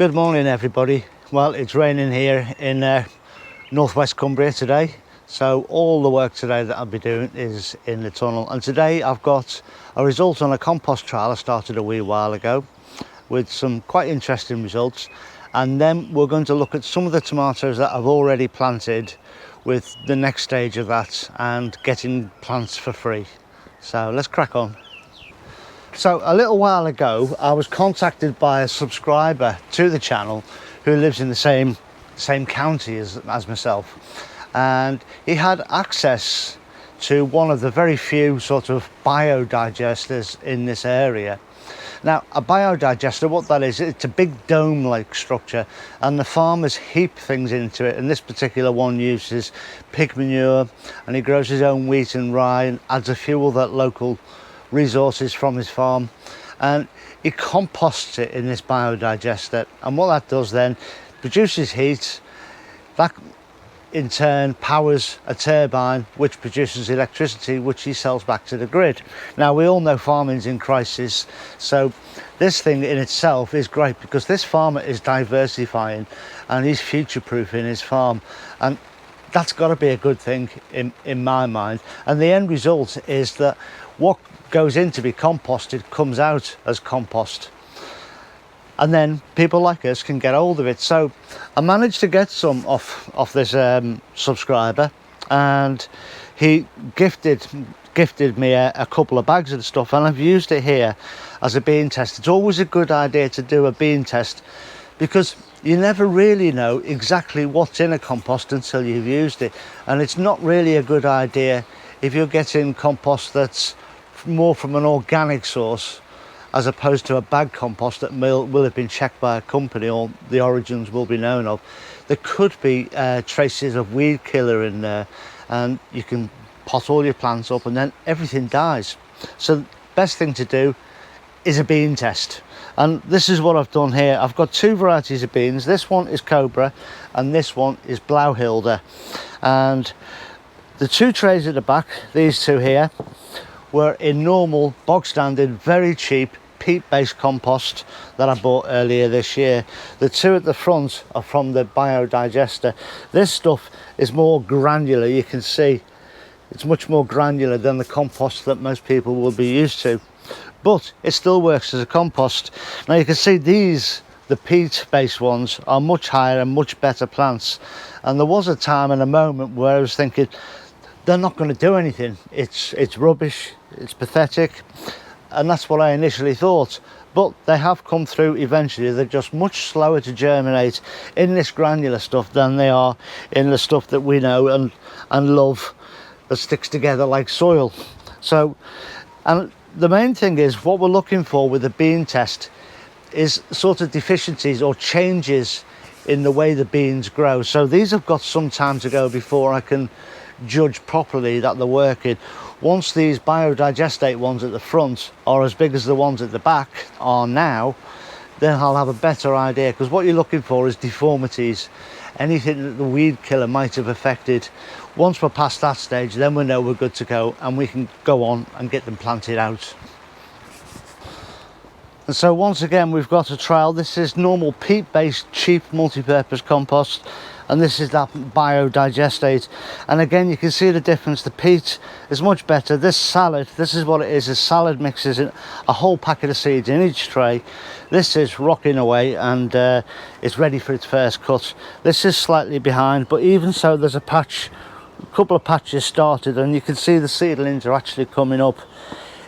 Good morning everybody. Well, it's raining here in northwest Cumbria today, so all the work today that I'll be doing is in the tunnel. And today I've got a result on a compost trial I started a wee while ago with some quite interesting results, and then we're going to look at some of the tomatoes that I've already planted with the next stage of that and getting plants for free. So let's crack on. So a little while ago I was contacted by a subscriber to the channel who lives in the same county as myself, and he had access to one of the very few sort of biodigesters in this area. Now, a biodigester, what that is, it's a big dome-like structure, and the farmers heap things into it, and this particular one uses pig manure, and he grows his own wheat and rye and adds a few other local resources from his farm, and he composts it in this biodigester. And what that does then, produces heat that in turn powers a turbine which produces electricity, which he sells back to the grid. Now, we all know farming's in crisis, so this thing in itself is great because this farmer is diversifying and he's future-proofing his farm, and that's got to be a good thing in my mind. And the end result is that what goes in to be composted comes out as compost, and then people like us can get hold of it. So I managed to get some off this subscriber, and he gifted me a couple of bags of the stuff, and I've used it here as a bean test. It's always a good idea to do a bean test because you never really know exactly what's in a compost until you've used it, and it's not really a good idea if you're getting compost that's more from an organic source as opposed to a bag compost that will have been checked by a company or the origins will be known of. There could be traces of weed killer in there, and you can pot all your plants up and then everything dies. So the best thing to do is a bean test, and this is what I've done here. I've got two varieties of beans. This one is Cobra and this one is Blauhilde, and the two trays at the back, these two here, were in normal, bog standard, very cheap peat-based compost that I bought earlier this year. The two at the front are from the biodigester. This stuff is more granular. You can see it's much more granular than the compost that most people will be used to, but it still works as a compost. Now you can see these, the peat-based ones, are much higher and much better plants, and there was a time and a moment where I was thinking they're not going to do anything, it's rubbish, it's pathetic, and that's what I initially thought. But they have come through eventually. They're just much slower to germinate in this granular stuff than they are in the stuff that we know and love, that sticks together like soil. So, and the main thing is, what we're looking for with the bean test is sort of deficiencies or changes in the way the beans grow. So these have got some time to go before I can judge properly that they're working. Once these biodigestate ones at the front are as big as the ones at the back are now, then I'll have a better idea, because what you're looking for is deformities, anything that the weed killer might have affected. Once we're past that stage, then we know we're good to go and we can go on and get them planted out. And so once again, we've got a trial. This is normal peat-based cheap multi-purpose compost, and this is that biodigestate. And again, you can see the difference. The peat is much better. This salad, this is what it is. A salad mixes in a whole packet of seeds in each tray. This is rocking away and it's ready for its first cut. This is slightly behind, but even so, there's a couple of patches started, and you can see the seedlings are actually coming up.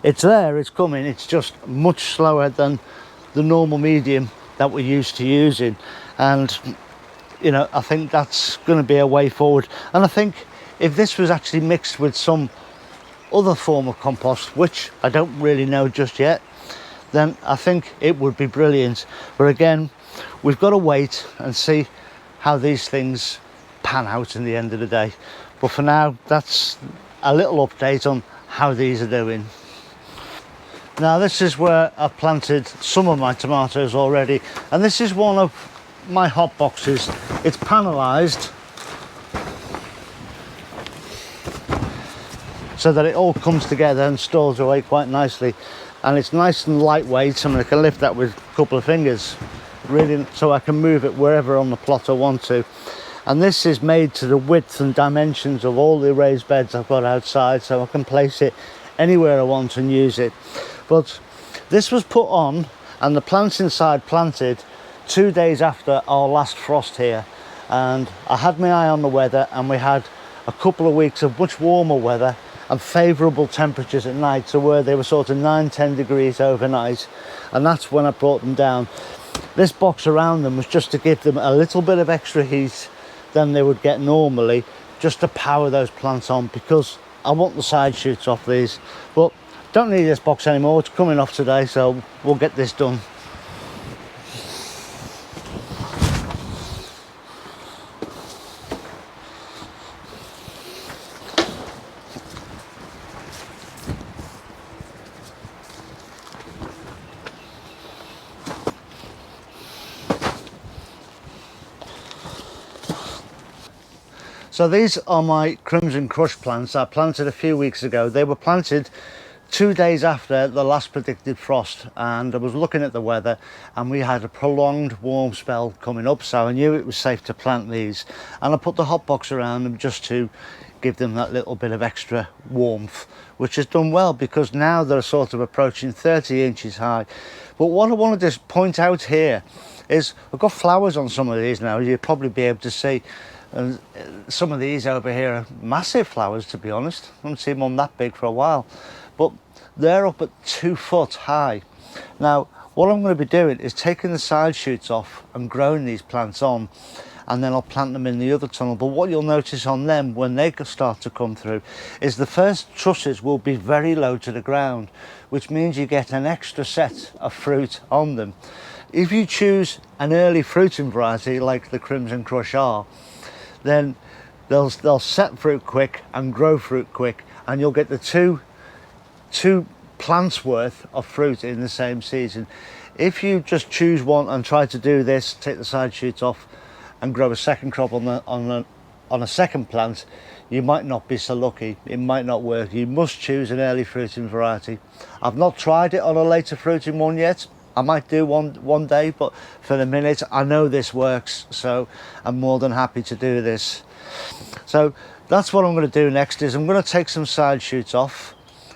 It's there, it's coming. It's just much slower than the normal medium that we're used to using, and you know, I think that's going to be a way forward. And I think if this was actually mixed with some other form of compost, which I don't really know just yet, then I think it would be brilliant. But again, we've got to wait and see how these things pan out in the end of the day. But for now, that's a little update on how these are doing. Now, this is where I've planted some of my tomatoes already, and this is one of my hot boxes. It's panelized so that it all comes together and stores away quite nicely, and it's nice and lightweight, so I can lift that with a couple of fingers. really, so I can move it wherever on the plot I want to. And this is made to the width and dimensions of all the raised beds I've got outside, so I can place it anywhere I want and use it. But this was put on and the plants inside planted 2 days after our last frost here, and I had my eye on the weather, and we had a couple of weeks of much warmer weather and favourable temperatures at night, so where they were sort of 9-10 degrees overnight, and that's when I brought them down. This box around them was just to give them a little bit of extra heat than they would get normally, just to power those plants on, because I want the side shoots off these. But don't need this box anymore, it's coming off today, so we'll get this done. So these are my Crimson Crush plants I planted a few weeks ago. They were planted 2 days after the last predicted frost, and I was looking at the weather and we had a prolonged warm spell coming up, so I knew it was safe to plant these, and I put the hot box around them just to give them that little bit of extra warmth, which has done well, because now they're sort of approaching 30 inches high. But what I wanted to point out here is I've got flowers on some of these now, you'll probably be able to see. And some of these over here are massive flowers, to be honest. I haven't seen one that big for a while, but they're up at 2 foot high. Now what I'm going to be doing is taking the side shoots off and growing these plants on, and then I'll plant them in the other tunnel. But what you'll notice on them when they start to come through is the first trusses will be very low to the ground, which means you get an extra set of fruit on them. If you choose an early fruiting variety like the Crimson Crush are, then they'll set fruit quick and grow fruit quick, and you'll get the two plants worth of fruit in the same season. If you just choose one and try to do this, take the side shoots off and grow a second crop on a second plant, you might not be so lucky. It might not work. You must choose an early fruiting variety. I've not tried it on a later fruiting one yet. I might do one day, but for the minute I know this works, so I'm more than happy to do this. So that's what I'm going to do next, is I'm going to take some side shoots off,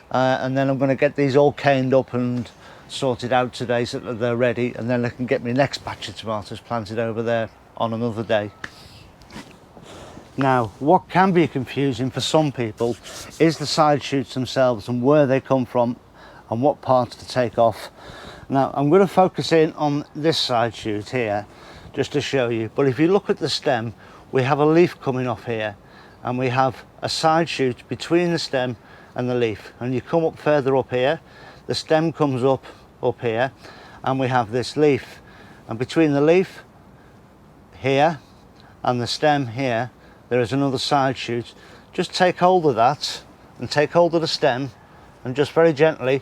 and then I'm going to get these all caned up and sorted out today so that they're ready, and then I can get my next batch of tomatoes planted over there on another day. Now what can be confusing for some people is the side shoots themselves and where they come from and what parts to take off. Now I'm going to focus in on this side shoot here just to show you, but if you look at the stem, we have a leaf coming off here, and we have a side shoot between the stem and the leaf, and you come up further up here, the stem comes up here, and we have this leaf, and between the leaf here and the stem here there is another side shoot. Just take hold of that and take hold of the stem and just very gently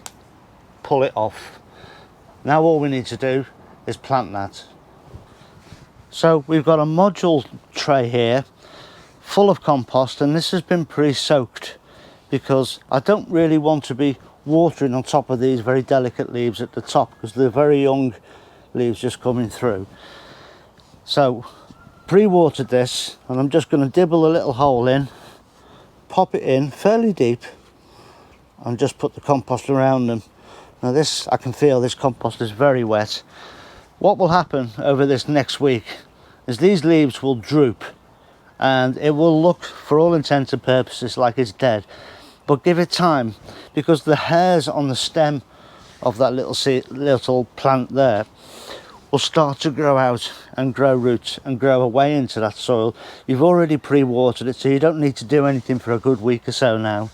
pull it off. Now all we need to do is plant that. So we've got a module tray here full of compost, and this has been pre-soaked because I don't really want to be watering on top of these very delicate leaves at the top, because they're very young leaves just coming through. So pre-watered this, and I'm just going to dibble a little hole in, pop it in fairly deep, and just put the compost around them. Now this, I can feel this compost is very wet. What will happen over this next week is these leaves will droop, and it will look, for all intents and purposes, like it's dead. But give it time, because the hairs on the stem of that little plant there will start to grow out and grow roots and grow away into that soil. You've already pre-watered it, so you don't need to do anything for a good week or so now.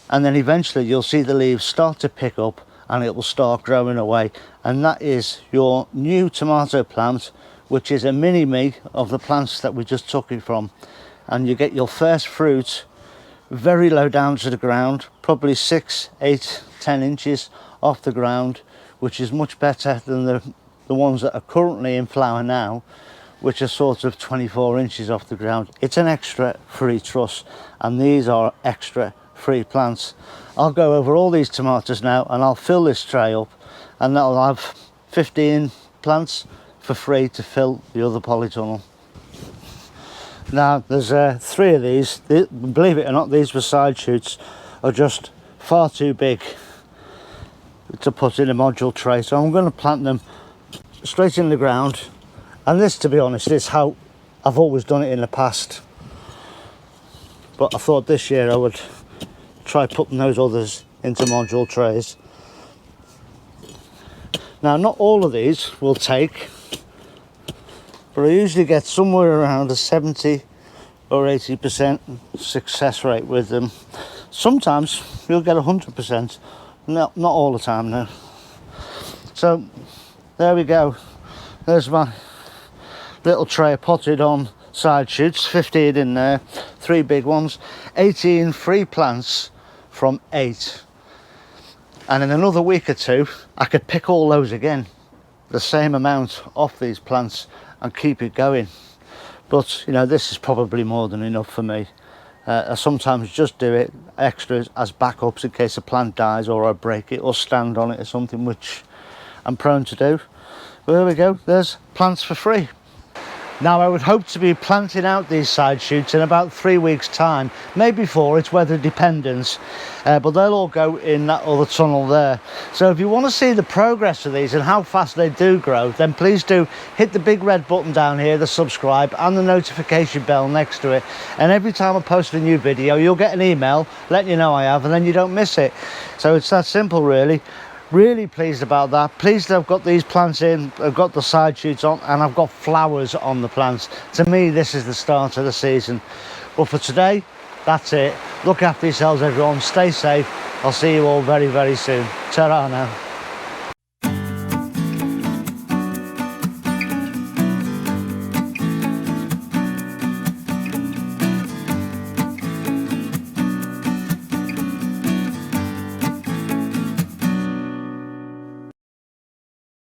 And then eventually you'll see the leaves start to pick up and it will start growing away, and that is your new tomato plant, which is a mini-me of the plants that we just took it from. And you get your first fruit very low down to the ground, probably 6, 8, 10 inches off the ground, which is much better than the ones that are currently in flower now, which are sort of 24 inches off the ground. It's an extra free truss, and these are extra free plants. I'll go over all these tomatoes now and I'll fill this tray up, and that'll have 15 plants, for free to fill the other polytunnel. Now there's 3 of these. Believe it or not, these for Sideshoots are just far too big to put in a module tray, so I'm going to plant them straight in the ground. And this, to be honest, is how I've always done it in the past, but I thought this year I would try putting those others into module trays. Now not all of these will take, but I usually get somewhere around a 70 or 80% success rate with them. Sometimes you'll get 100%, not all the time now. So there we go, there's my little tray potted on Sideshoots, 15 in there, 3 big ones, 18 free plants from 8. And in another week or 2 I could pick all those again, the same amount off these plants, and keep it going. But you know, this is probably more than enough for me. I sometimes just do it extras as backups in case a plant dies or I break it or stand on it or something, which I'm prone to do. But there we go, there's plants for free. Now I would hope to be planting out these Sideshoots in about 3 weeks time, maybe 4, it's weather dependent, but they'll all go in that other tunnel there. So if you want to see the progress of these and how fast they do grow, then please do hit the big red button down here, the subscribe, and the notification bell next to it, and every time I post a new video you'll get an email letting you know I have, and then you don't miss it. So it's that simple really. Really pleased about that. Pleased that I've got these plants in, I've got the Sideshoots on, and I've got flowers on the plants. To me, this is the start of the season. But for today, that's it. Look after yourselves, everyone. Stay safe. I'll see you all very, very soon. Ta-ra now.